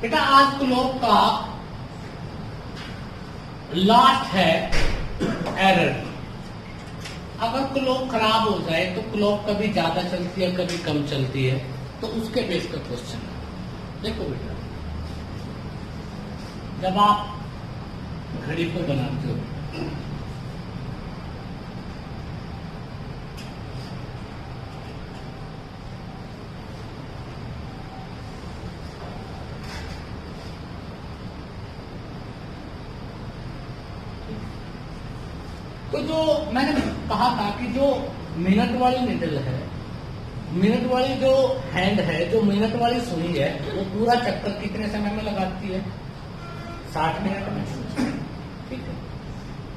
बेटा आज क्लॉक का लास्ट है एरर। अगर क्लॉक खराब हो जाए तो क्लॉक कभी ज्यादा चलती है कभी कम चलती है, तो उसके बेस का क्वेश्चन है। देखो बेटा, जब आप घड़ी को बनाते हो तो जो मैंने कहा था कि जो मिनट वाली निडल है, मिनट वाली जो हैंड है, जो मिनट वाली सुई है, वो पूरा चक्कर कितने समय में लगाती है? 60 मिनट में। ठीक है।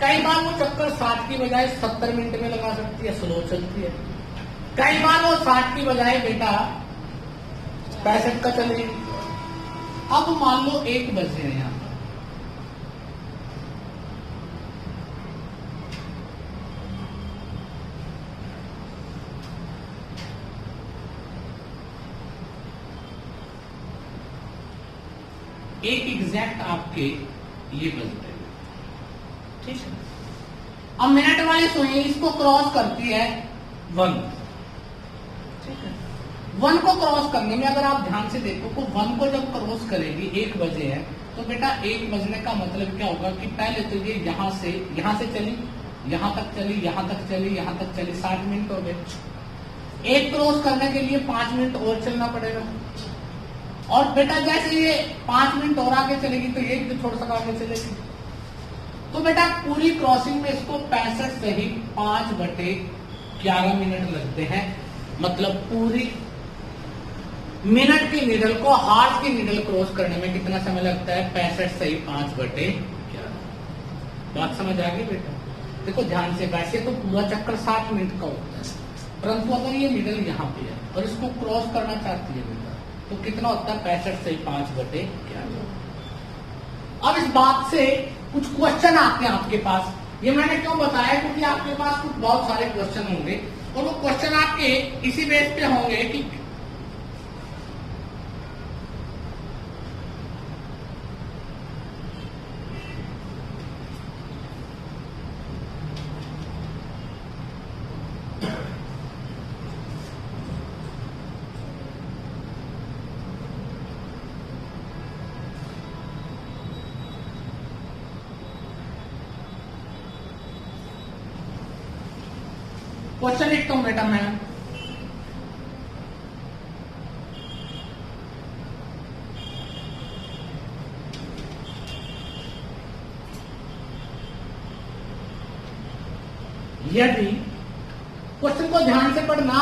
कई बार वो चक्कर 60 की बजाय 70 मिनट में लगा सकती है, स्लो चलती है। कई बार वो 60 की बजाय बेटा 65 का चलेगी। अब मान लो 1 बजे हैं यहाँ पर, एक एग्जैक्ट आपके ये बज रहे हैं। ठीक है। अब मिनट वाली सुई इसको क्रॉस करती है 1। ठीक है। 1 को क्रॉस करने में अगर आप ध्यान से देखो तो 1 को जब क्रॉस करेगी, 1 बजे है, तो बेटा 1 बजने का मतलब क्या होगा कि पहले तो ये यहां से चली, यहां तक चली, यहां तक चली, यहां तक चली, 60 मिनट हो गए। 1 क्रॉस करने के लिए 5 मिनट और चलना पड़ेगा। और बेटा जैसे ये 5 मिनट और आगे चलेगी तो ये थोड़ा सा आगे चलेगी। तो बेटा पूरी क्रॉसिंग में इसको 65 से ही 5/11 मिनट लगते हैं। मतलब पूरी मिनट की निडल को हार्स की निडल क्रॉस करने में कितना समय लगता है? 65 से ही 5/11। बात समझ आ गई बेटा? देखो ध्यान से, वैसे तो पूरा चक्कर 60 मिनट का होता है, परंतु अगर ये निडल यहाँ पे है और इसको क्रॉस करना चाहती है बेटा, तो कितना होता है? 65 से 5/11। अब इस बात से कुछ क्वेश्चन आते हैं आपके पास। ये मैंने क्यों बताया? क्योंकि आपके पास कुछ बहुत सारे क्वेश्चन होंगे और वो क्वेश्चन आपके इसी बेस पे होंगे कि क्वेश्चन लिखता हूं बेटा मैं। यदि क्वेश्चन को ध्यान से पढ़ना,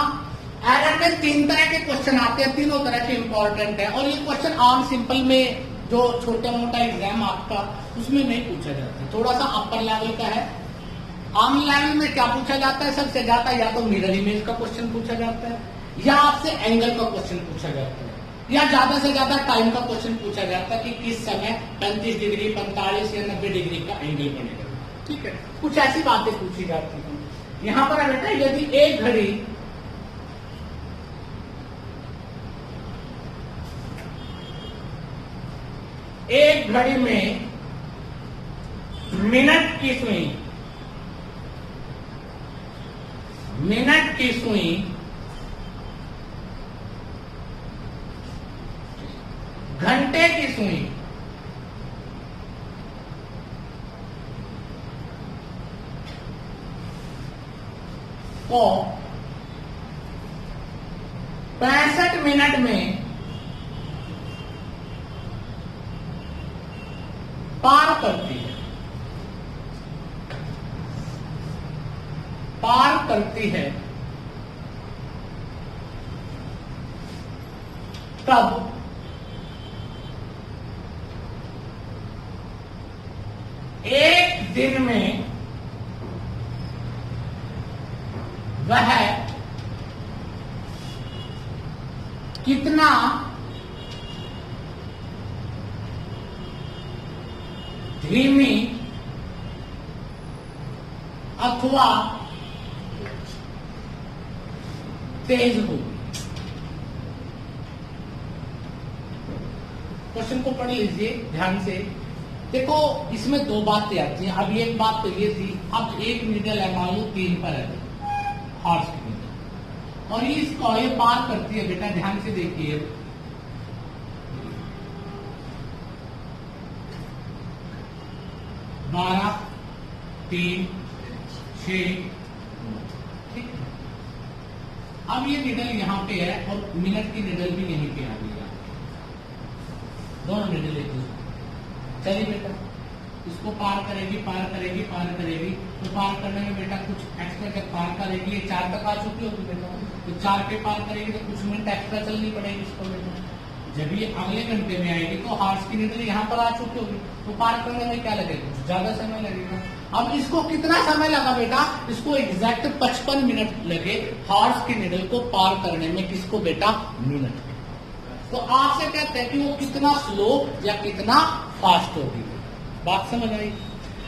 एरर में 3 तरह के क्वेश्चन आते हैं, तीनों तरह के इंपॉर्टेंट है। और ये क्वेश्चन आम सिंपल में जो छोटा मोटा एग्जाम आपका उसमें नहीं पूछा जाता, थोड़ा सा अपर लेवल का है। आम लेवल में क्या पूछा जाता है सबसे ज्यादा? या तो मिरर इमेज का क्वेश्चन पूछा जाता है, या आपसे एंगल का क्वेश्चन पूछा जाता है, या ज्यादा से ज्यादा टाइम का क्वेश्चन पूछा जाता है कि किस समय 35 डिग्री, 45 या 90 डिग्री का एंगल बनेगा। ठीक है। कुछ ऐसी बातें पूछी जाती हैं। यहां पर बेटा यदि एक घड़ी में मिनट की सुई घंटे की सुई को 65 मिनट में पार करती है, तब एक दिन में वह कितना धीमी अथवा तेज होगी। क्वेश्चन को पढ़ लीजिए ध्यान से। देखो इसमें दो बातें आती हैं। अब एक बात तो ये थी, अब एक निडल है मान लो 3 पर है हॉर्स की निडल, और ये इसको ये पार करती है बेटा, ध्यान से देखिए। बारह, 3, 6, ठीक है। अब ये निडल यहाँ पे है और मिनट की निडल भी यहीं पे आ गई, दोनों निडल एक दूसरे। चलिए बेटा इसको पार करेगी, पार करेगी, पार करेगी, तो पार करने में बेटा कुछ एक्स्ट्रा जब पार करेगी, ये 4 तक आ चुकी होगी बेटा, तो 4 पे पार करेगी तो कुछ मिनट एक्स्ट्रा चलनी पड़ेगी इसको बेटा। जब ये अगले घंटे में आएगी तो हॉर्स की निडल यहाँ पर आ चुकी होगी, तो पार करने में क्या लगेगा, कुछ ज्यादा समय लगेगा। अब इसको कितना समय लगा बेटा, इसको एग्जैक्ट 55 मिनट लगे हॉर्स की निडल को पार करने में। किसको बेटा, मिनट। तो आपसे कहते हैं कि वो कितना स्लो या कितना फास्ट होगी, बात समझ आई।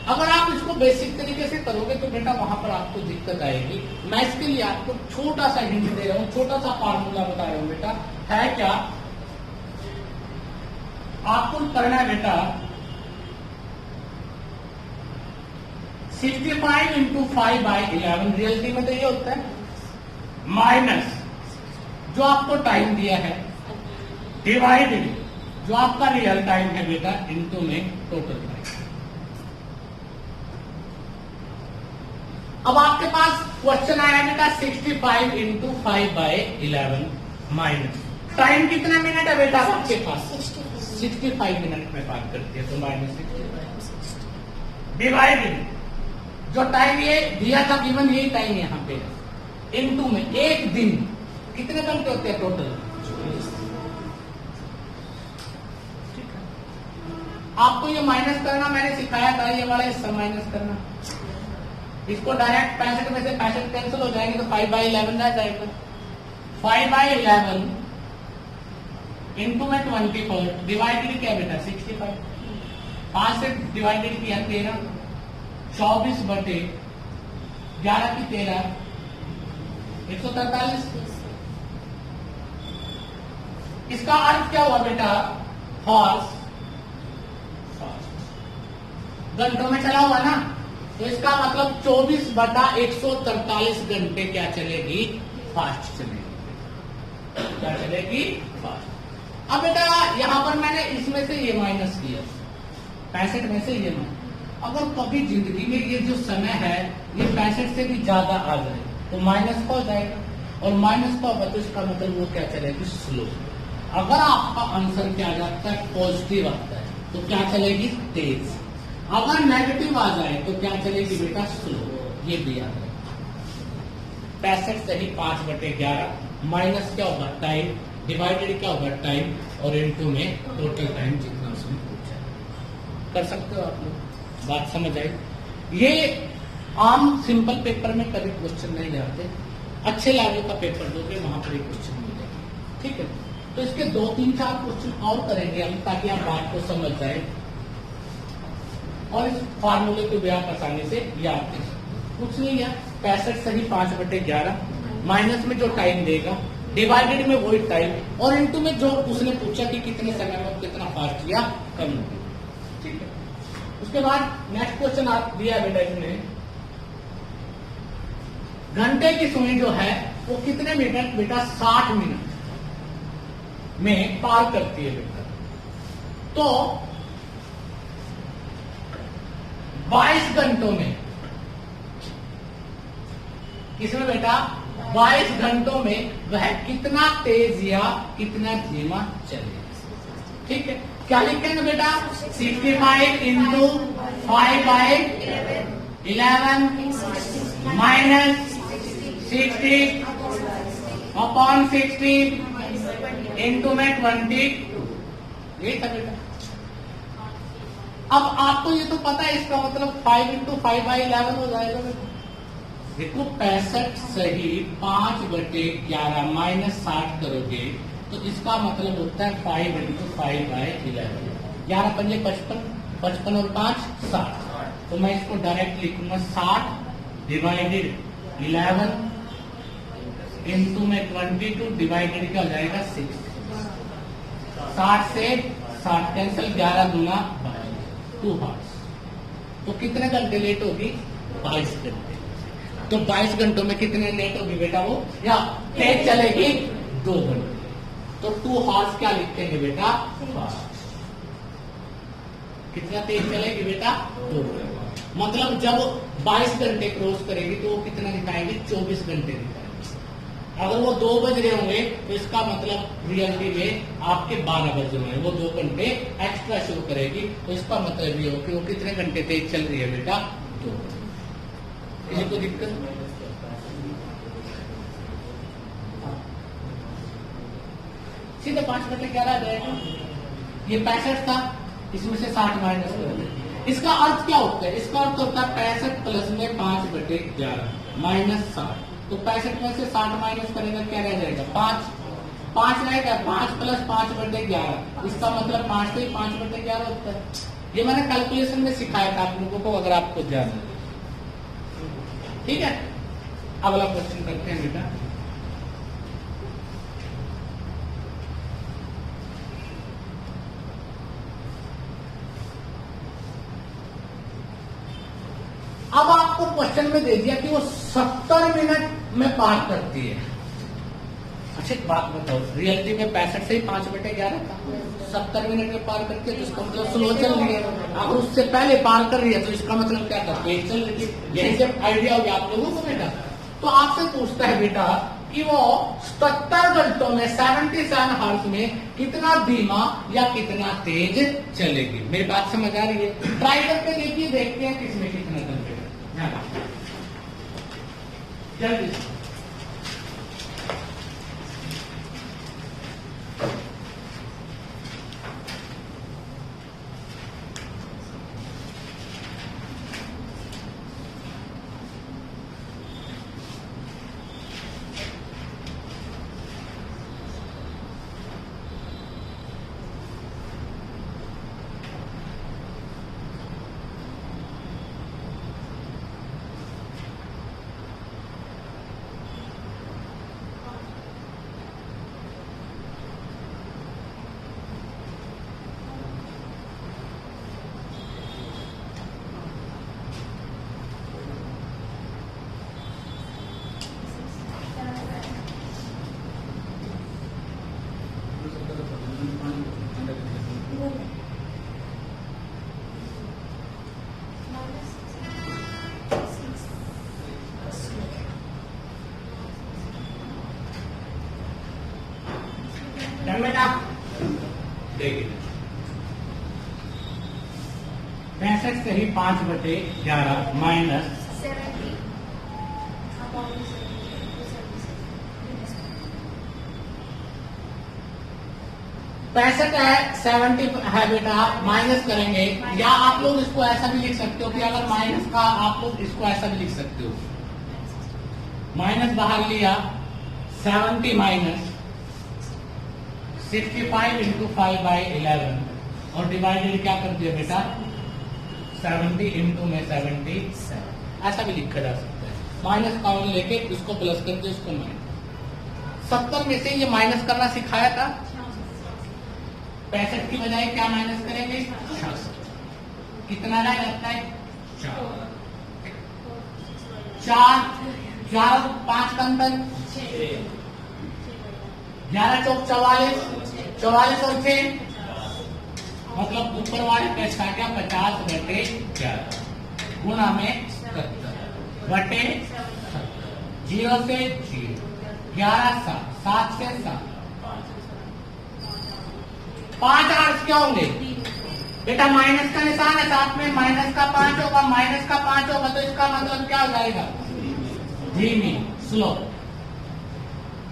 अगर आप इसको बेसिक तरीके से करोगे तो बेटा वहां पर आपको दिक्कत आएगी। मैं इसके लिए आपको छोटा सा हिंट दे रहा हूं, छोटा सा फार्मूला बता रहा हूं बेटा। है क्या, आपको करना है बेटा 65 इंटू 5/11, रियलिटी में तो ये होता है, माइनस जो आपको टाइम दिया है, डिवाइडेड जो आपका रियल टाइम है बेटा, इनटू में टोटल टाइम। अब आपके पास क्वेश्चन आया बेटा 65 इंटू 5/11 माइनस टाइम कितना मिनट है बेटा आपके पास, 65 मिनट में बात करती है, तो -65 डिवाइडेड जो टाइम ये दिया था गिवन, यही टाइम यहाँ पे है, इनटू में एक दिन कितने घंटे होते हैं टोटल। आपको ये माइनस करना मैंने सिखाया था, ये वाला हिस्सा माइनस करना। इसको डायरेक्ट 65 में से 65 कैंसिल हो जाएंगे तो 5/11 रह जाएगा। 5/11 इंटू में 24 डिवाइडेड क्या बेटा 65, 5 से डिवाइडेड किया 13, 24/11 की 13, 143। इसका अर्थ क्या हुआ बेटा, हॉर्स घंटों में चला हुआ ना, तो इसका मतलब 24/143 घंटे क्या चलेगी, फास्ट चलेगी। क्या चलेगी, फास्ट। अब बेटा यहां पर मैंने इसमें से ये माइनस किया, 65 में से ये माइनस। अगर कभी जिंदगी में ये जो समय है ये 65 से भी ज्यादा आ जाए तो माइनस का हो जाएगा, और माइनस का होगा तो इसका मतलब वो क्या चलेगी, स्लो। अगर आपका आंसर क्या आ जाता है, पॉजिटिव आता है, तो क्या चलेगी, तेज। अगर नेगेटिव आ जाए तो क्या चलेगी बेटा, स्लो। ये भी याद है, 65 से ही 5/11 माइनस क्या होगा, टाइम, डिवाइडेड क्या होगा, टाइम, और इनटू में टोटल टाइम जितना उसमें पूछा। कर सकते हो आप लोग, बात समझ आई। ये आम सिंपल पेपर में कभी क्वेश्चन नहीं आते, अच्छे लेवल का पेपर दोगे वहां पर एक क्वेश्चन मिलेगा, ठीक है। तो इसके 2, 3, 4 क्वेश्चन और करेंगे हम, ताकि आप बात को समझ जाए और इस फार्मूले को भी आप आसानी से याद कर सकते। कुछ नहीं है, 65 से ही 5/11 माइनस में जो टाइम देगा, डिवाइडेड में वही टाइम, और इनटू में जो उसने पूछा कि कितने समय में कितना फास्ट किया, कम हो गया, ठीक है। उसके बाद नेक्स्ट क्वेश्चन आप दिया बेटा इसमें, घंटे की सुई जो है वो कितने मिनट बेटा, 60 मिनट में पार करती है बेटा। तो 22 घंटों में, इसमें बेटा 22 घंटों में वह कितना तेज या कितना धीमा चलेगा, ठीक है। क्या लिखेंगे बेटा, 65 इंटू 5/11 माइनस 60 अपॉन 60 इंटू में 22, ये था बेटा। अब आपको ये तो पता है, इसका मतलब 5 इंटू 5/11 हो जाएगा बेटा। देखो 65 सही 5/11 माइनस 60 करोगे तो इसका मतलब होता है 5 इंटू 5/11, 11 पंजे 55, 55 और 5 60। तो मैं इसको डायरेक्ट लिखूंगा 60 डिवाइडेड 11 इंटू में 22 डिवाइडेड क्या हो जाएगा 60। 60 से 60 कैंसिल, 11 दूना 2 हार्स। तो कितने घंटे लेट होगी? 22 घंटे। तो 22 घंटों में कितने लेट होगी बेटा वो, या तेज चलेगी 2 घंटे। तो 2 हार्स क्या लिखेंगे बेटा? 5। कितना तेज चलेगी बेटा? 2 घंटे। मतलब जब 22 घंटे क्रॉस करेगी तो वो कितना दिखाएगी? 24 घंटे दिखाएगी। अगर वो 2 बज रहे होंगे तो इसका मतलब रियलिटी में आपके 12 बज रहे हैं, वो 2 घंटे एक्स्ट्रा शुरू करेगी। तो इसका मतलब ये हो कि वो कितने घंटे तेज चल रही है बेटा? 2। किसी को दिक्कत? सीधे 5/11 आ जाएगा। ये 65 था, इसमें से 60 माइनस कर दें। इसका अर्थ क्या होता है? इसका अर्थ होता है 65 प्लस में 5/11 माइनस 60। तो 65 में से 60 माइनस करेगा, क्या रह जाएगा? 5 रहेगा। 5 प्लस 5/11, इसका मतलब 5 से ही 5/11 होता है। ये मैंने कैलकुलेशन में सिखाया था आप लोगों को, अगर आपको ध्यान है। ठीक है, अगला क्वेश्चन करते हैं बेटा। अब आपको क्वेश्चन में दे दिया कि वो 70 मिनट में पार करती है। अच्छा एक बात बताओ, रियलिटी में 65 से ही 5/11 था, 70 मिनट में पार करती है, तो इसका मतलब स्लो चल रही है। अगर उससे पहले पार कर रही है तो इसका मतलब क्या था? तेज चल रही है। यही जब आइडिया हो गया आप लोगों को बेटा। तो आपसे पूछता है बेटा कि वो 70 घंटों में 77 हर्ट्ज में कितना धीमा या कितना तेज चलेगी। मेरी बात समझ आ रही है? ट्राई करके देखिए, देखते हैं किसमें कितना दम है। जल्दी बेटा देखिए, 65 से ही 5/11 माइनस 65 है, 70 है बेटा, माइनस करेंगे। या आप लोग इसको ऐसा भी लिख सकते हो कि अगर माइनस का, आप लोग इसको ऐसा भी लिख सकते हो, माइनस बाहर लिया, 70 माइनस 65 इंटू 5/11 और डिवाइडेड क्या कर दिया बेटा? 70 इंटू में 77। ऐसा भी लिखा जा सकता है। माइनस कॉमन लेके इसको प्लस कर दे, इसको माइनस। 70 में से ये माइनस करना सिखाया था। 65 की बजाय क्या माइनस करेंगे? 66। कितना रह जाता है? 4 4 5 का अंतर 11 चौक 44, 44 और 6 मतलब ऊपर वाले पैसा क्या? 50/11 गुणा में 70 बटे 0 से 0, 11 7 से 7, 5 आर्ट्स क्या होंगे बेटा? माइनस का निशान है, साथ में माइनस का 5 होगा, माइनस का 5 होगा, तो इसका मतलब क्या हो जाएगा? धीमी, स्लो।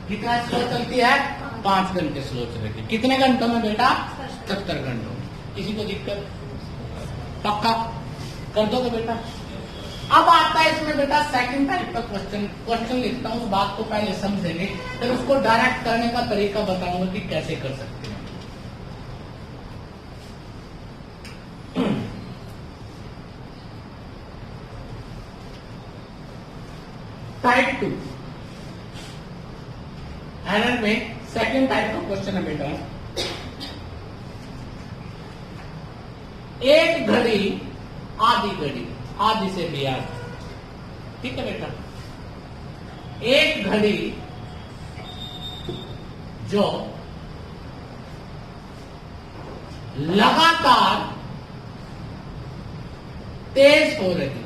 कितना स्लो चलती है? 5 घंटे स्लो चलेगी। कितने घंटों में बेटा? 70 घंटों में। किसी को दिक्कत? पक्का कर दोगे बेटा? अब आता है इसमें बेटा सेकंड टाइप का क्वेश्चन लिखता हूं, उस बात को पहले समझेंगे, फिर उसको डायरेक्ट करने का तरीका बताऊंगा कि कैसे कर सकते हैं। टाइप 2 एरर में सेकंड टाइप का क्वेश्चन है बेटा। एक घड़ी आधी घड़ी, आधी से भी आधी, ठीक है बेटा। एक घड़ी जो लगातार तेज हो रही है,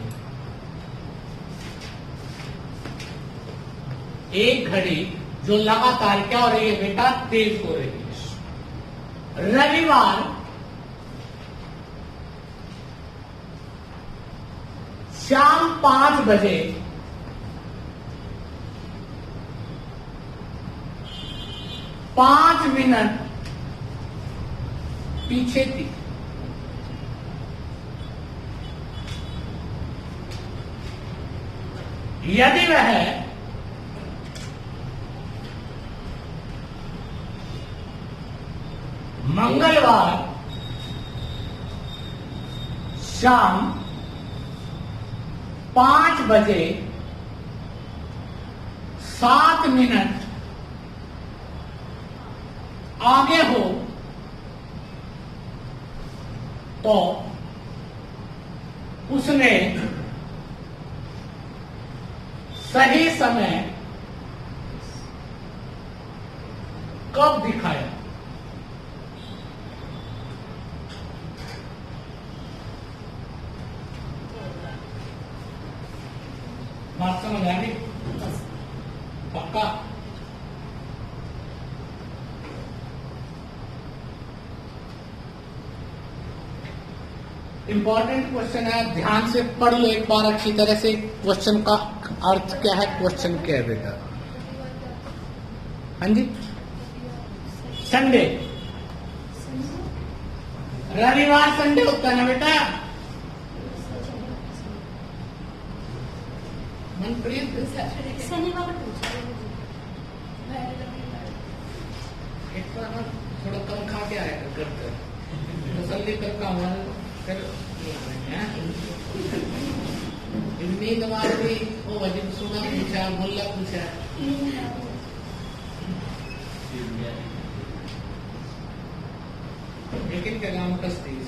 एक घड़ी जो लगातार क्या हो रही है बेटा, तेज हो रही है। रविवार शाम 5 बजे 5 मिनट पीछे थी। यदि वह मंगलवार शाम 5 बजे 7 मिनट आगे हो तो उसने सही समय कब दिखाया? बात समझ आ गई? पक्का? इंपॉर्टेंट क्वेश्चन है, ध्यान से पढ़ लो एक बार अच्छी तरह से। क्वेश्चन का अर्थ क्या है, क्वेश्चन क्या है बेटा? हाँ जी, संडे, रविवार संडे होता है ना बेटा। मनप्रीत शनिवार एक बार थोड़ा कम खा के आया करते तसल्ली करता हमारे फिर नींद भी वो वजन सुना पूछा, मुल्ला पूछा, लेकिन क्या नाम कसती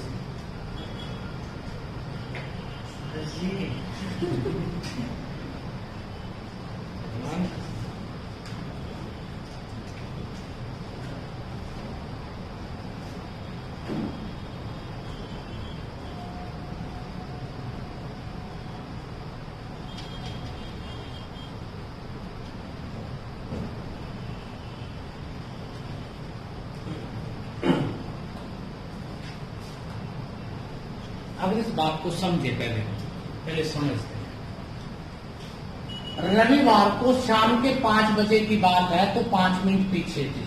अब इस बात को समझे, पहले समझते हैं। रविवार को शाम के 5 बजे की बात है तो 5 मिनट पीछे थी।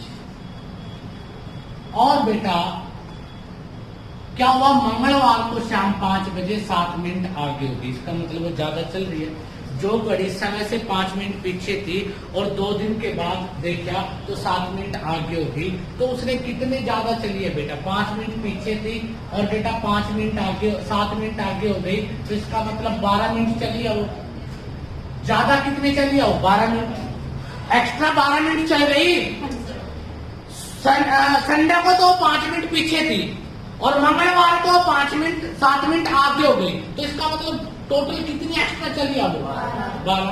और बेटा क्या हुआ, मंगलवार को शाम 5 बजे 7 मिनट आगे होगी। इसका मतलब वो ज्यादा चल रही है। जो घड़ी समय से 5 मिनट पीछे थी और 2 दिन के बाद देखा तो 7 मिनट आगे होगी, तो उसने कितने ज्यादा चली है बेटा? 5 मिनट पीछे थी और बेटा 5 मिनट आगे, 7 मिनट आगे हो गई, तो इसका मतलब 12 मिनट चली है वो। ज्यादा कितने चली है वो? 12 मिनट एक्स्ट्रा 12 मिनट चल गई। संडे को तो 5 मिनट पीछे थी और मंगलवार को 5 मिनट 7 मिनट आगे हो गई, तो इसका मतलब टोटल कितनी एक्स्ट्रा चली है? 12।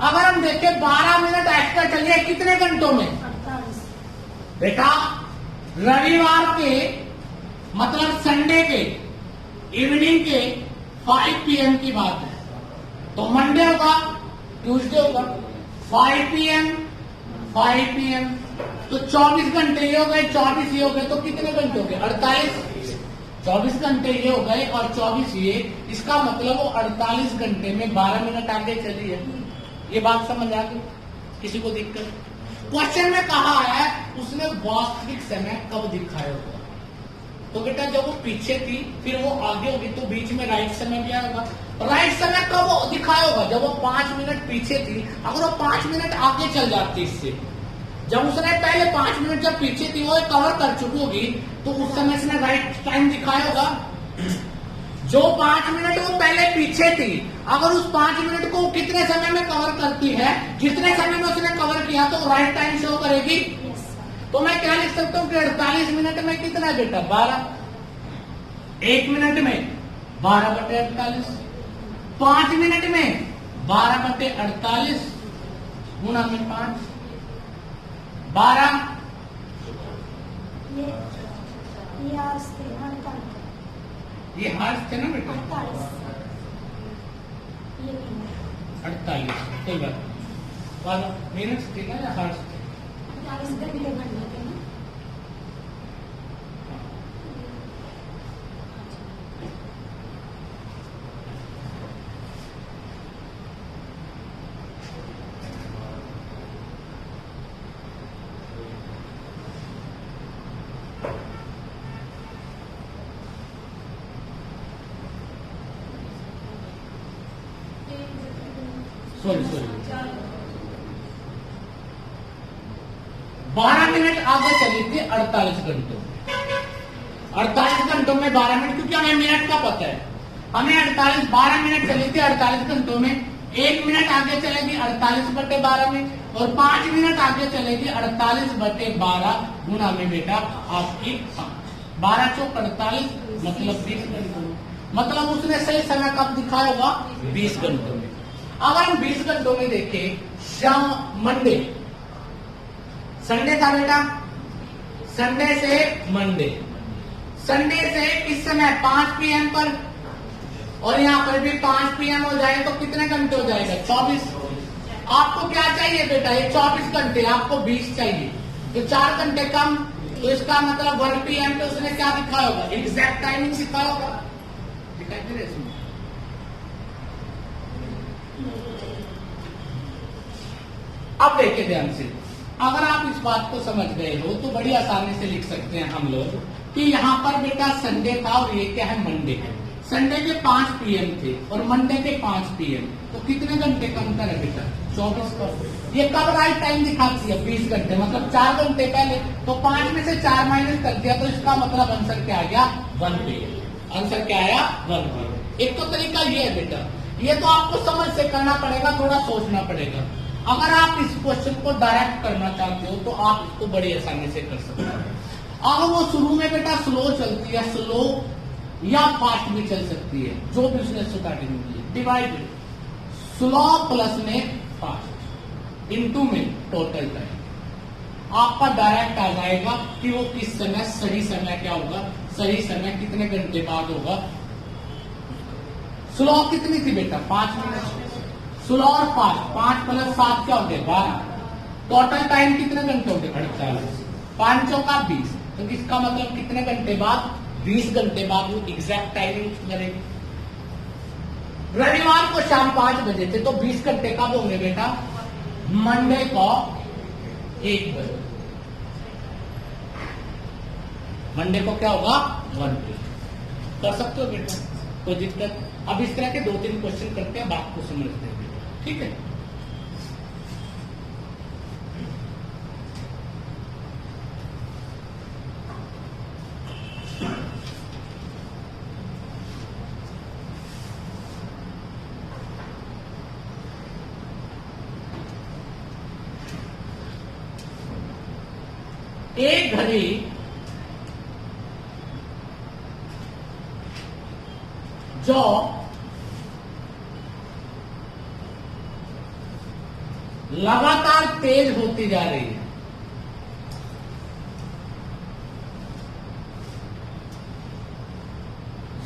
अगर हम देखें 12 मिनट एक्स्ट्रा चली है कितने घंटों में? बेटा रविवार के मतलब संडे के इवनिंग के 5 PM की बात है, तो मंडे होगा, ट्यूसडे होगा, 5 PM तो 24 घंटे ये हो गए, 24 ये हो गए, तो कितने घंटे हो गए? 48। 24 घंटे ये हो गए और 24 ये, इसका मतलब वो 48 घंटे में 12 मिनट आगे चली है। ये बात समझ आ गई? किसी को दिक्कत? क्वेश्चन में कहा है उसने वास्तविक समय कब दिखाया होगा, तो बेटा जब वो पीछे थी फिर वो आगे होगी तो बीच में राइट समय भी आएगा। राइट समय कब दिखाया होगा? जब वो 5 मिनट पीछे थी। अगर वो 5 मिनट आगे चल जाती इससे, जब उसने पहले 5 मिनट जब पीछे थी वो कवर कर चुकी होगी, तो उस समय उसने राइट टाइम दिखाया होगा। जो 5 मिनट वो पहले पीछे थी, अगर उस 5 मिनट को कितने समय में कवर करती है, जितने समय में उसने कवर किया तो राइट टाइम शो करेगी। तो मैं क्या लिख सकता हूँ कि 48 मिनट में कितना बेटा? 12। 1 मिनट में 12/48, 5 मिनट में 12/48 गुणा में 5, 12 ये आज थे 48, ये हार्स थे ना बेटा, 48 कोई बात नहीं, 12 मिनट्स थे ना या हार्स थे? 48 घंटे बन जाते हैं। सॉरी 12 मिनट आगे चली थी 48 घंटों में, 48 घंटों में 12 मिनट, क्योंकि हमें मिनट का पता है, हमें 12 मिनट चली थी 48 घंटों में, 1 मिनट आगे चलेगी 48/12 में, और 5 मिनट आगे चलेगी 48/12 गुणा में बेटा आपकी 12 चौक 48 मतलब 20 घंटों में, मतलब उसने सही समय कब दिखाया होगा? 20 घंटों में। अगर हम 20 घंटों में देखें, शाम मंडे, संडे था बेटा, संडे से मंडे, संडे से इस समय 5 PM पर, और यहाँ पर भी 5 PM हो जाए तो कितने घंटे हो जाएगा? 24। आपको क्या चाहिए बेटा? ये 24 घंटे, आपको 20 चाहिए, तो 4 घंटे कम, तो इसका मतलब 1 PM पे उसने क्या दिखाया होगा? एग्जैक्ट टाइमिंग दिखाया होगा, दिखाई दे रहा है इसमें? अब देखिए ध्यान से, अगर आप इस बात को समझ गए हो तो बड़ी आसानी से लिख सकते हैं हम लोग कि यहाँ पर बेटा संडे था और ये क्या है? मंडे है। संडे के 5 PM थे और मंडे के 5 PM, तो कितने घंटे का अंतर है बेटा? 24 का। ये कब राइट टाइम दिखाती है? 20 घंटे, मतलब 4 घंटे पहले, तो 5 में से 4 माइनस कर दिया, तो इसका मतलब आंसर क्या आ गया? 1 PM। आंसर क्या आया? 1 PM। एक तो तरीका ये है बेटा, ये तो आपको समझ से करना पड़ेगा, थोड़ा सोचना पड़ेगा। अगर आप इस क्वेश्चन को डायरेक्ट करना चाहते हो तो आप इसको बड़ी आसानी से कर सकते हो। अगर वो शुरू में बेटा स्लो चलती है, स्लो या फास्ट भी चल सकती है, जो भी उसने स्टार्टिंग में की, डिवाइडेड स्लो प्लस में फास्ट इनटू में टोटल टाइम, आपका डायरेक्ट आ जाएगा कि वो किस समय सही समय क्या होगा, सही समय कितने घंटे बाद होगा। स्लो कितनी थी बेटा? 5 मिनट। स्लो और फास्ट, 5 + 7 क्या हो गया? 12। टोटल टाइम कितने घंटे हो गए? 48। 5 चौका 20, तो इसका मतलब कितने घंटे बाद? 20 घंटे बाद वो एग्जैक्ट टाइमिंग करेगी। रविवार को शाम 5 बजे थे, तो 20 घंटे कब होंगे बेटा? मंडे को 1 बजे। मंडे को क्या होगा? 1 बजे। कर सकते हो बेटा, कोई दिक्कत? अब इस तरह के 2-3 क्वेश्चन करते हैं, बात को समझते हैं, ठीक है? एक घड़ी जो लगातार तेज होती जा रही है,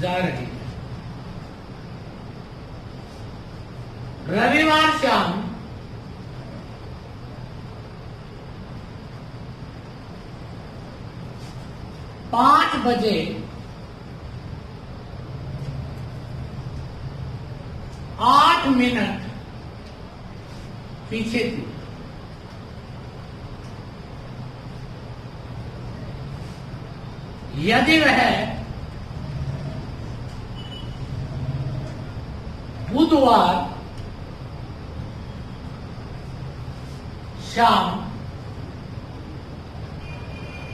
जा रही है। रविवार शाम 5 बजे 8 मिनट पीछे थी। यदि वह बुधवार शाम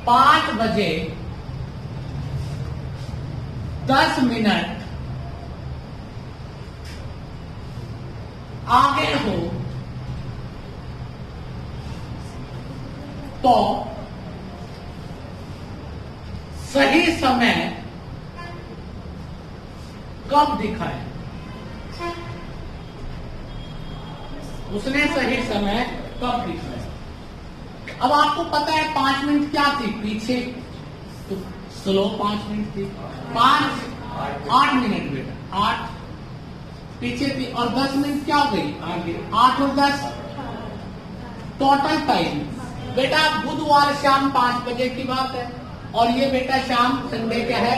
5 बजे 10 मिनट आगे हो तो सही समय कब दिखाए, उसने सही समय कब दिखाया। अब आपको पता है 5 मिनट क्या थी पीछे, तो स्लो 5 मिनट थी, 8 मिनट बेटा 8 पीछे थी, और 10 मिनट क्या हो गई आगे, 8 और 10 टोटल टाइम। बेटा बुधवार शाम 5 बजे की बात है, और ये बेटा शाम संडे क्या है,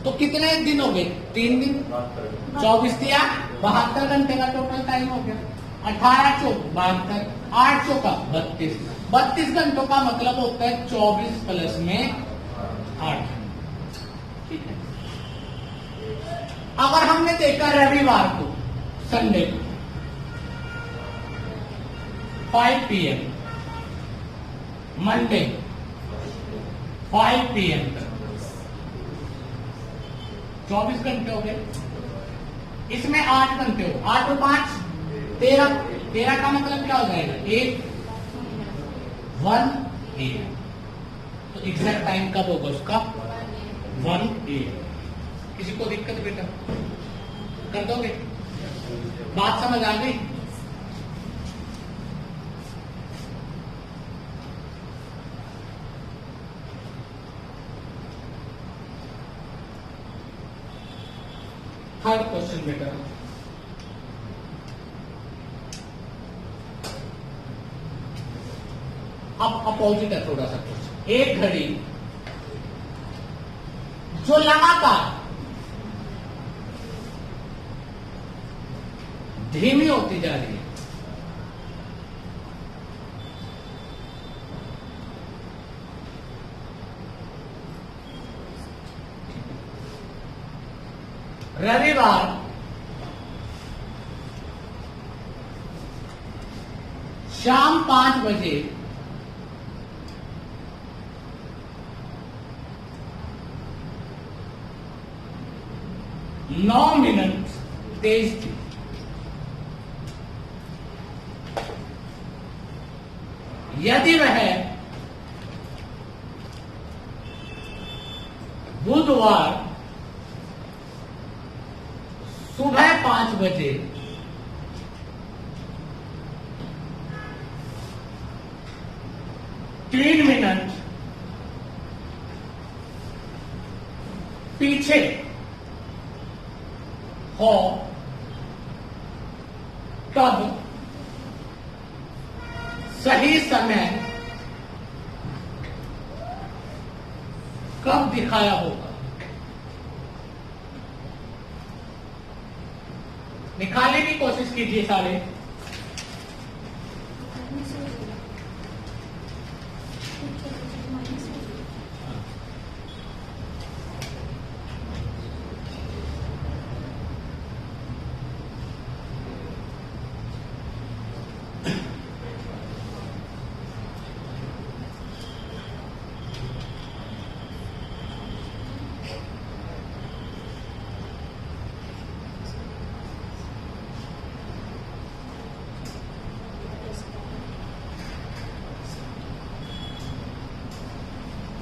तो कितने दिन हो गए, 3 दिन, 24 दिया 72 घंटे का टोटल टाइम हो गया, 18 चौक 72, 8 चौका 32 घंटों का मतलब होता है 24 प्लस में 8। ठीक है। अगर हमने देखा रविवार को, संडे को 5 PM, मंडे 5 PM तक 24 घंटे हो गए, इसमें 8 घंटे हो, 8 और 5 13 का मतलब क्या हो जाएगा 1 AM। तो एग्जैक्ट टाइम कब होगा उसका 1 AM। किसी को दिक्कत बेटा कर दोगे, बात समझ आ गई। थर्ड क्वेश्चन बेटा, अब अपोजिट है थोड़ा सा क्वेश्चन। एक घड़ी जो लगातार धीमी होती जा रही है, रविवार शाम 5 बजे नौ मिनट तेज थी। यदि वह बुधवार सुबह 5 बजे 3 मिनट पीछे हो, तब सही समय कब दिखाया होगा। निकालने की कोशिश कीजिए सारे।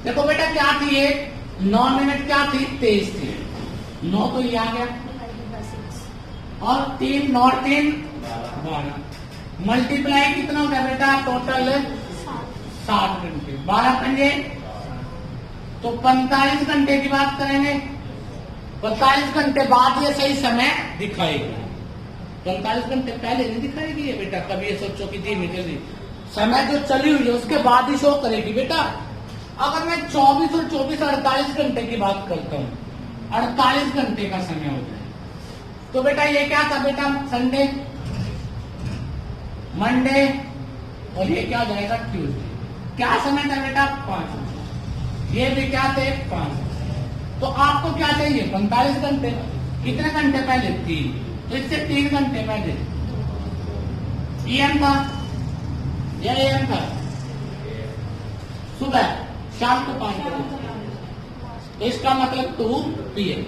देखो बेटा क्या थी ये 9 मिनट क्या थी तेज थी, 9 तो ये आ गया, और 3 9 3 12 मल्टीप्लाई कितना हो गया बेटा टोटल 60 घंटे, 12 पंजे तो 45 घंटे की बात करेंगे। 45 घंटे बाद ये सही समय दिखाएगी, 45 घंटे पहले नहीं दिखाएगी ये बेटा। कभी ये सोचो कि धीमी जल्दी समय जो चली हुई है उसके बाद ही शो करेगी बेटा। अगर मैं 24 और 24 48 घंटे की बात करता हूँ, 48 घंटे का समय हो जाए, तो बेटा ये क्या था बेटा संडे मंडे, और ये क्या हो जाएगा ट्यूसडे। क्या समय था बेटा 5 बजे, ये भी क्या थे 5। तो आपको क्या चाहिए 45 घंटे, कितने घंटे पहले 3, तो इससे 3 घंटे पहले PM था या AM था, सुबह शाम को 5 बजे, तो इसका मतलब 2 PM।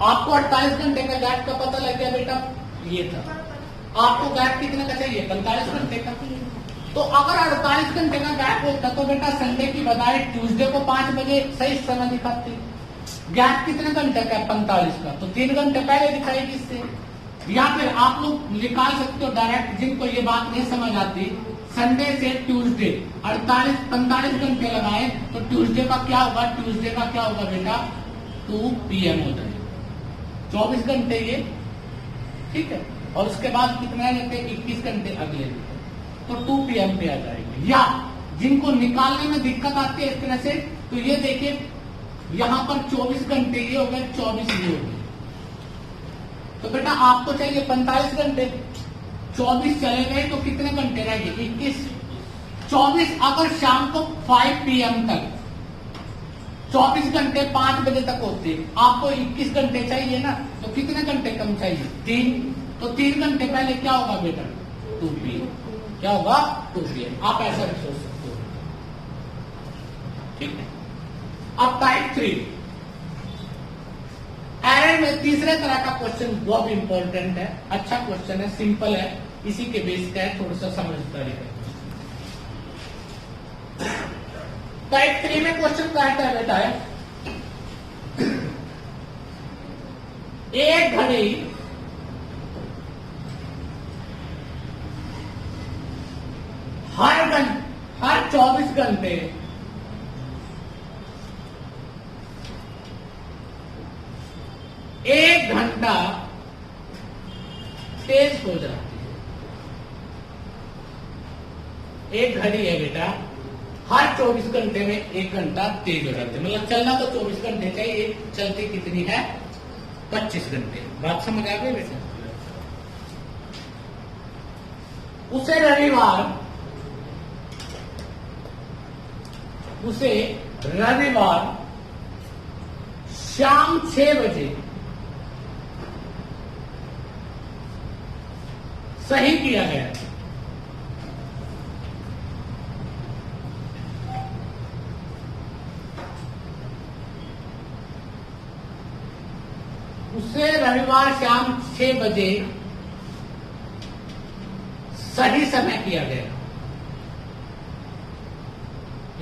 आपको 48 घंटे का गैप का पता लग गया बेटा, ये था। आपको गैप कितने का चाहिए 45 घंटे का। तो अगर 48 घंटे का गैप होता तो बेटा संडे की बजाय ट्यूसडे को 5 बजे सही समय दिखाती, गैप कितने घंटे का है? 45 का। तो 3 घंटे पहले दिखाएगी इससे। या फिर आप लोग निकाल सकते हो डायरेक्ट, जिनको ये बात नहीं समझ आती, संडे से ट्यूसडे 45 घंटे लगाए तो ट्यूसडे का क्या होगा? ट्यूसडे का क्या होगा बेटा? 2 PM हो जाएगा। 24 घंटे ये, ठीक है। और उसके बाद कितना रहते हैं? 21 घंटे अगले दिन, तो 2 PM पे आ जाएंगे। या जिनको निकालने में दिक्कत आती है इस तरह से, तो ये देखिए यहां पर 24 घंटे ये हो गए, 24 ये हो गए। तो बेटा आपको चाहिए 45 घंटे, 24 चले गए तो कितने घंटे रह गए? 21। 24 अगर शाम को 5 PM तक, 24 घंटे 5 बजे तक होते, आपको 21 घंटे चाहिए ना, तो कितने घंटे कम चाहिए? 3। तो 3 घंटे पहले क्या होगा बेटा? 2 PM। क्या होगा? 2 PM। आप ऐसा भी सोच सकते हो, ठीक है। अब टाइप 3 एरर में तीसरे तरह का क्वेश्चन बहुत इंपॉर्टेंट है, अच्छा क्वेश्चन है, सिंपल है, इसी के बेस का है, थोड़ा सा समझदारी है। टाइप 3 में क्वेश्चन कहता है बेटा है, एक घड़ी हर 24 घंटे एक घंटा तेज हो जाती है। एक घड़ी है बेटा, हर 24 घंटे में 1 घंटा तेज हो जाती है। मतलब चलना तो 24 घंटे चाहिए, चलती कितनी है? 25 घंटे। बात समझ आ गई बेटा? उसे रविवार शाम 6 बजे सही किया गया। उसे रविवार शाम 6 बजे सही समय किया गया।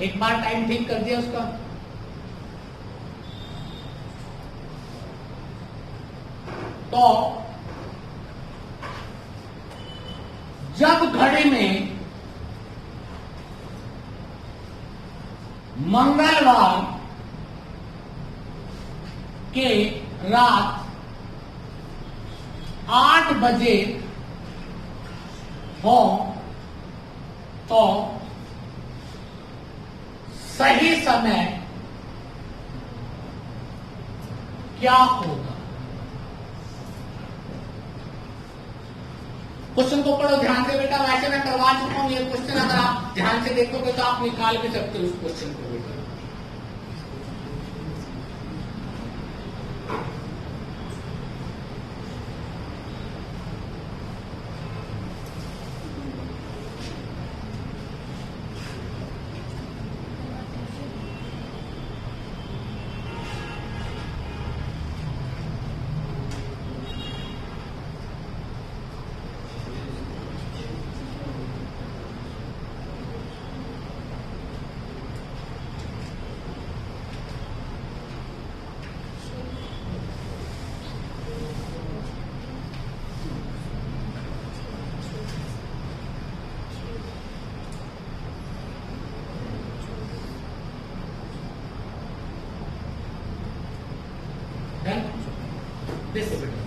एक बार टाइम ठीक कर दिया उसका। तो जब घड़ी में मंगलवार के रात 8 बजे हो तो सही समय क्या होगा? क्वेश्चन को पढ़ो ध्यान से बेटा, वैसे मैं करवा चुका हूं ये क्वेश्चन, अगर आप ध्यान से देखोगे तो आप निकाल भी सकते हो उस क्वेश्चन को बेटा। देखो बेटा,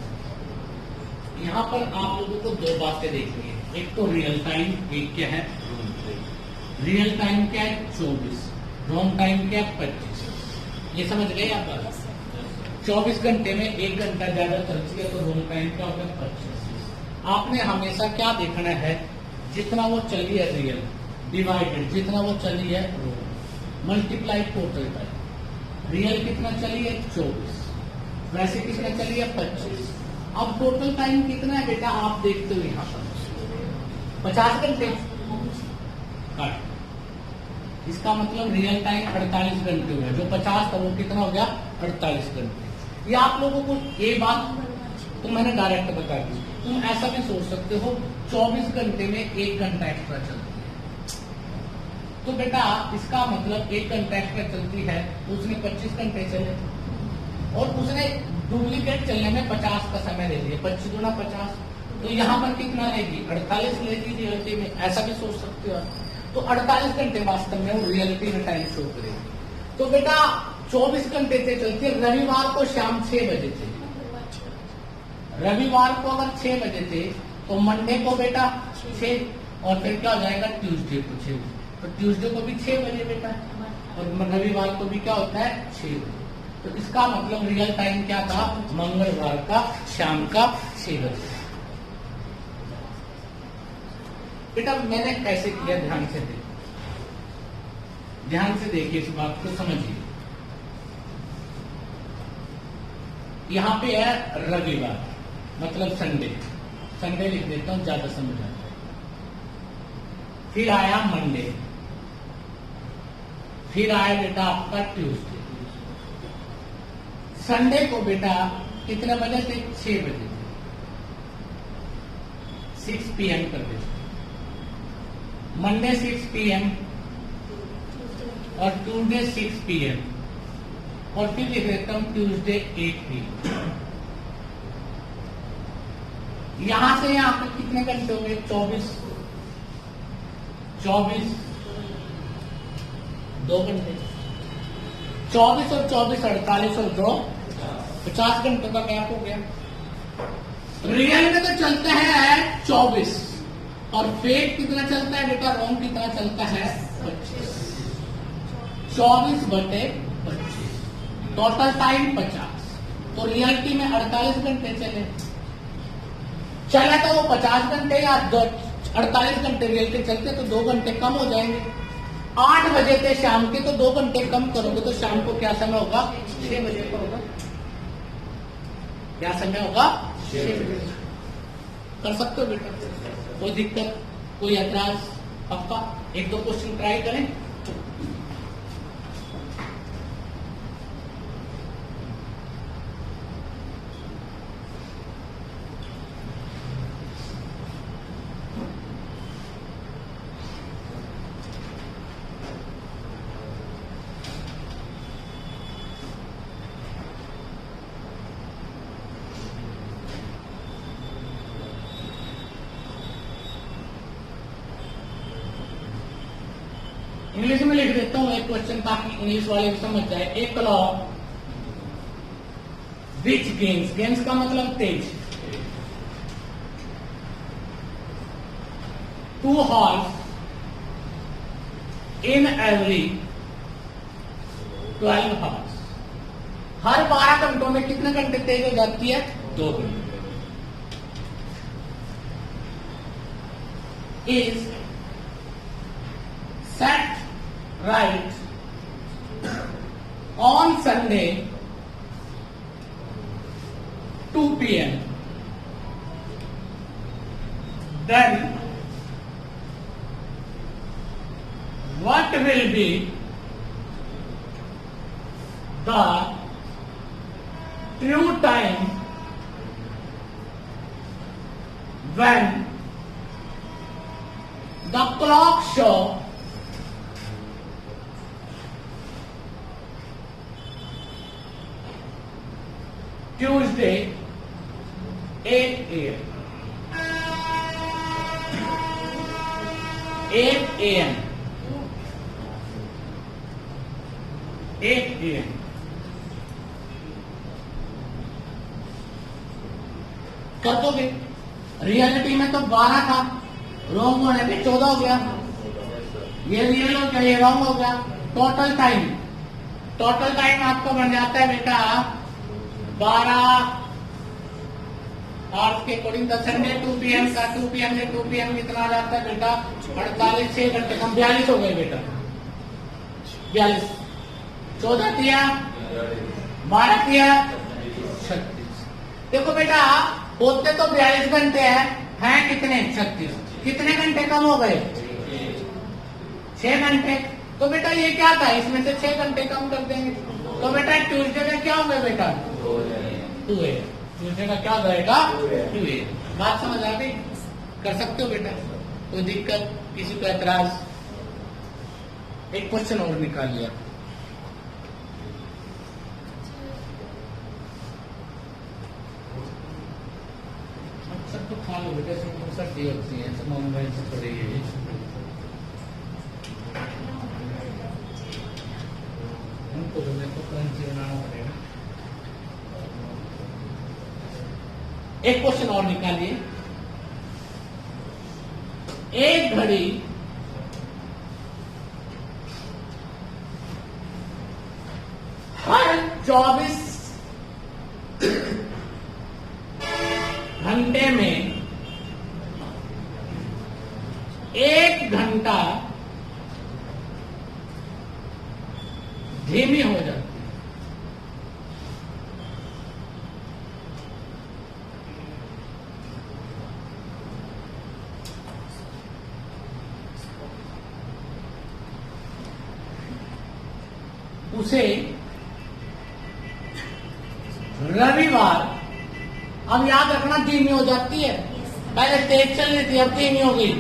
यहां पर आप लोगों को 2 बातें देखनी है, एक तो रियल टाइम, एक क्या है? रोम टाइम। रियल टाइम क्या है? 24। रोम टाइम क्या है? 25। ये समझ गए आप बात? 24 घंटे में 1 घंटा ज्यादा चलती है तो रोम टाइम क्या होगा? 25। आपने हमेशा क्या देखना है? जितना वो चली है रियल डिवाइडेड जितना वो चली है रोम मल्टीप्लाई टोटल टाइम। रियल कितना चली है? 24। वैसे कितना चली है? 25। अब टोटल टाइम कितना है बेटा? आप देखते हो यहां पर 50 घंटे कट। इसका मतलब रियल टाइम 48 घंटे हो गया, जो 50 था वो कितना हो गया? 48 घंटे। ये आप लोगों को ये बात तो मैंने डायरेक्ट बता दी। तुम ऐसा भी सोच सकते हो 24 घंटे में 1 घंटा एक्स्ट्रा चलती है, तो बेटा इसका मतलब 1 घंटा एक्स्ट्रा चलती है, उसने 25 घंटे चले। और उसने डुप्लीकेट चलने में 50 का समय ले लिया, 25 गुना 50, तो यहाँ पर कितना लेगी? 48 लेगी रियलिटी में, ऐसा भी सोच सकते हो आप। तो 48 घंटे वास्तव में वो रियलिटी में टाइम शो करेगी। तो बेटा 24 घंटे से चलती है। रविवार को शाम 6 बजे थे, रविवार को अगर 6 बजे थे तो मंडे को बेटा 6, और फिर क्या हो जाएगा? ट्यूसडे को 6 बजे, तो ट्यूसडे को भी 6 बजे बेटा, और रविवार को भी क्या होता है? 6 बजे। तो इसका मतलब रियल टाइम क्या था? मंगलवार का शाम का 6 बजे। बेटा मैंने कैसे किया, ध्यान से देखिए, ध्यान से देखिए, इस बात को समझिए। यहां पे है रविवार, मतलब संडे, संडे लिख देता हूं, ज्यादा समझ आता है। फिर आया मंडे, फिर आया बेटा आपका ट्यूसडे। संडे को बेटा कितने बजे थे? 6 बजे थे, 6 PM कर देते। मंडे 6 PM और ट्यूसडे 6 PM, और फिर लिख देता हूं ट्यूसडे 8 PM। यहां से यहां पे कितने घंटे हो गए? 24, 2 घंटे, 24 और 24 48 और 2 50 घंटों का गैप हो गया। रियल में तो चलता है 24, और फेक कितना चलता है बेटा? रॉन्ग कितना चलता है? 25, 24/25, टोटल टाइम 50। तो रियलिटी में 48 घंटे चला तो वो 50 घंटे या 48 घंटे रियलिटी चलते तो 2 घंटे कम हो जाएंगे। 8 बजे थे शाम के, तो 2 घंटे कम करोगे तो शाम को क्या समय होगा? 6 बजे का होगा। क्या समय होगा? 6 बजे। कर सकते हो बेटा, कोई दिक्कत, कोई ऐतराज? पक्का 1-2 क्वेश्चन ट्राई करें। इंग्लिश में लिख देता हूं एक क्वेश्चन ताकि इंग्लिश वाले भी समझ जाए। एक क्लॉक विच गेम्स, गेम्स का मतलब तेज, 2 हॉर्स इन एवरी 12 हॉर्स, हर 12 घंटों में कितने घंटे तेज हो जाती है? 2 घंटे। Is set right on Sunday 2 PM, then what will be the true time when the clock show Tuesday 8 AM, 8 AM, 8 AM। कर दोगे? रियलिटी में तो 12 था, रॉन्ग होने पे 14 हो गया, ये रियल हो गया, ये रॉन्ग हो गया। टोटल टाइम आपका बन जाता है बेटा 12 आवर्स के अकॉर्डिंग। संडे 2 PM का 2 PM से 2 PM कितना आ जाता है बेटा? 48, 6 घंटे कम, 42 हो गए बेटा, 42, 14 किया, 12 किया, 36। देखो बेटा होते तो 42 घंटे हैं कितने? 36। कितने घंटे कम हो गए? 6 घंटे। तो बेटा ये क्या था? इसमें से 6 घंटे कम कर देंगे, तो बेटा ट्यूसडे का क्या होगा बेटा? 2 AM। ट्यूसडे का क्या हो जाएगा? 2 AM। बात समझ आ गई? कर सकते हो बेटा, कोई दिक्कत, किसी को ऐतराज? एक क्वेश्चन और निकाल लिया। मान लो बेटा इसमें 59 डी होती है तो नॉन वेज से पड़ेगी। हमको तो देखो करेंसी बनाना पड़ेगा। एक क्वेश्चन और निकालिए। एक घड़ी हर 24 घंटे में 1 घंटा धीमी हो जाती है। उसे रविवार, अब याद रखना धीमी हो जाती है, पहले तेज चल रही थी अब धीमी हो गई।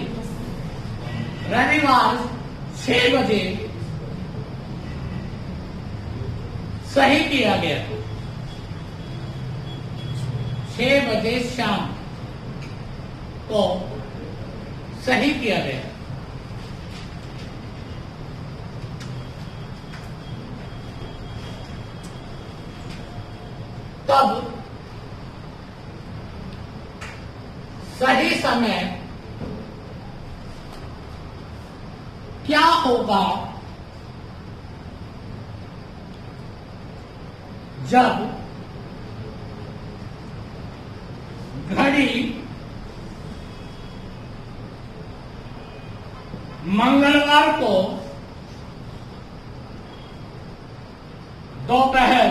रविवार 6 बजे सही किया गया। 6 बजे शाम को सही किया गया। तब सही समय क्या होगा जब घड़ी मंगलवार को दोपहर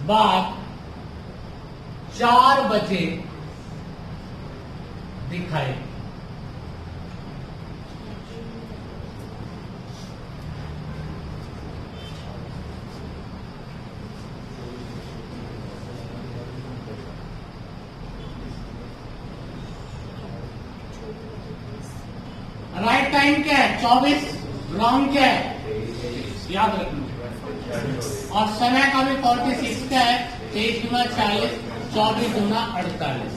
बाद 4 बजे दिखाए। राइट टाइम क्या है 24, रॉन्ग क्या है याद रखना। और समय का भी 46 का है। 23 गुना 40, 24 गुना 48।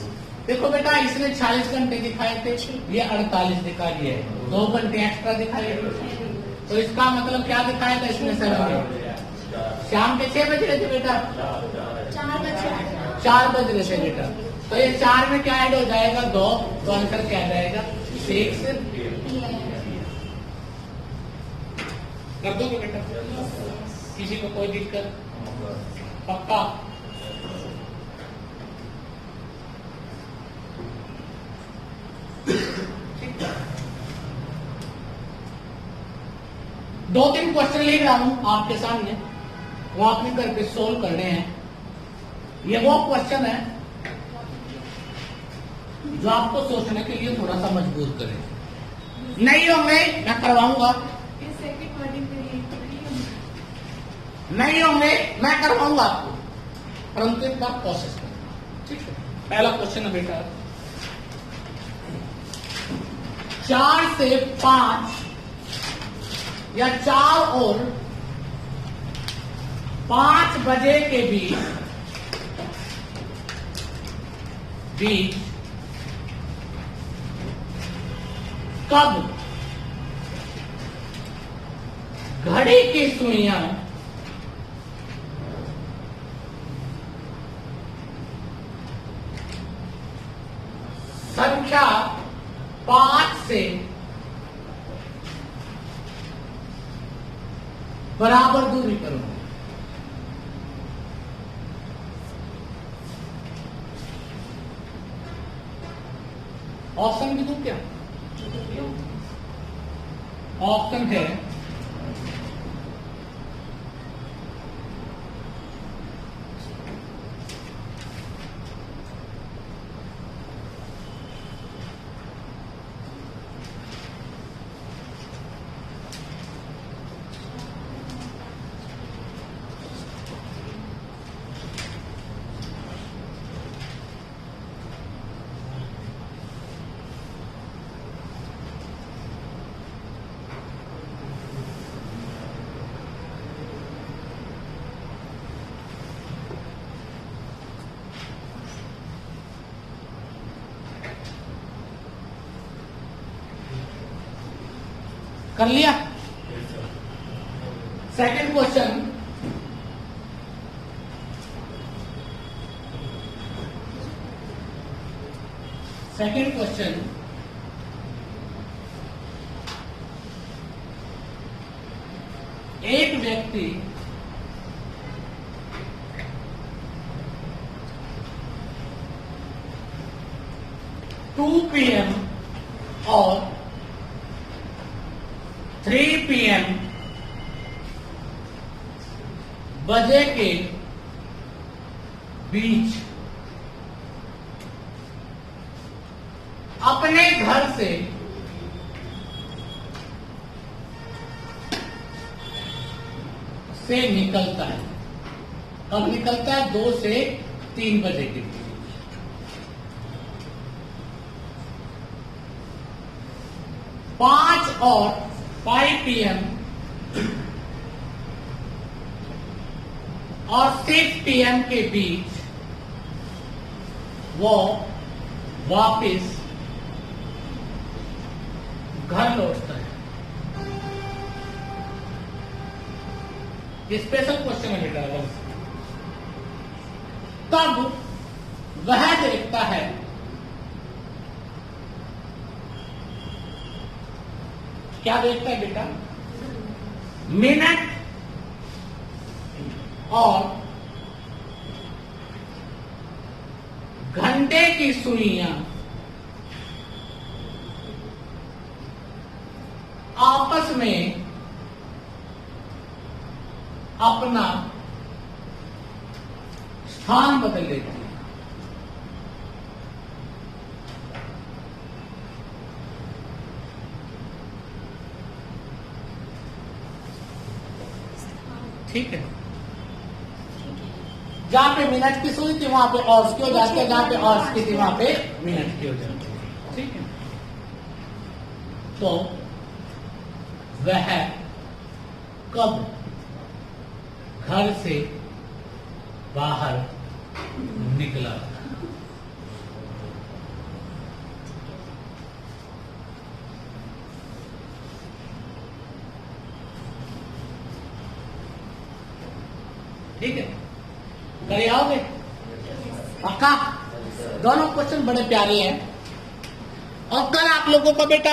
देखो बेटा इसने 40 घंटे दिखाए थे, ये 48 दिखा दिए, 2 घंटे एक्स्ट्रा दिखाए। तो इसका मतलब क्या दिखाया था इसने समय? शाम के 6 बज रहे थे बेटा, 4 बज रहे थे बेटा। तो ये 4 में क्या ऐड हो जाएगा 2, तो आंसर क्या जाएगा 6। कर दोगे बेटा? किसी को कोई दिक्कत? पक्का? दो तीन क्वेश्चन ले रहा हूं आपके सामने, वो आपने करके सोल्व करने हैं। ये वो क्वेश्चन है जो आपको सोचने के लिए थोड़ा सा मजबूर करे। नहीं होंगे मैं करवाऊंगा, नहीं होंगे मैं करवाऊंगा आपको, परंतु एक बार प्रोसेस करना, ठीक है। पहला क्वेश्चन है बेटा 4 से 5 या 4 और 5 बजे के बीच कब घड़ी की सुइयां संख्या 5 से बराबर दूरी पर होंगे। ऑप्शन भी दूं क्या? ऑप्शन है कर लिया। सेकंड क्वेश्चन, एक व्यक्ति टू PM और 3 PM बजे के बीच अपने घर से निकलता है। कब निकलता है? 2 से 3 बजे के बीच। और 5 PM और 6 PM के बीच वो वापस घर लौटता है। ये स्पेशल क्वेश्चन है बेटा। तब वह देखता है क्या देखता है बेटा? मिनट और घंटे की सुइयां आपस में अपना स्थान बदल लेती है। ठीक है। जहां पे मिनट की सुई थी वहां पे ऑर्स की हो जाती है, जहां पे ऑर्स की थी वहां पे मिनट की हो जाती है। ठीक है। तो वह कब घर से बाहर निकला? ठीक है, करे आओगे पक्का? दोनों क्वेश्चन बड़े प्यारे हैं और कल आप लोगों का बेटा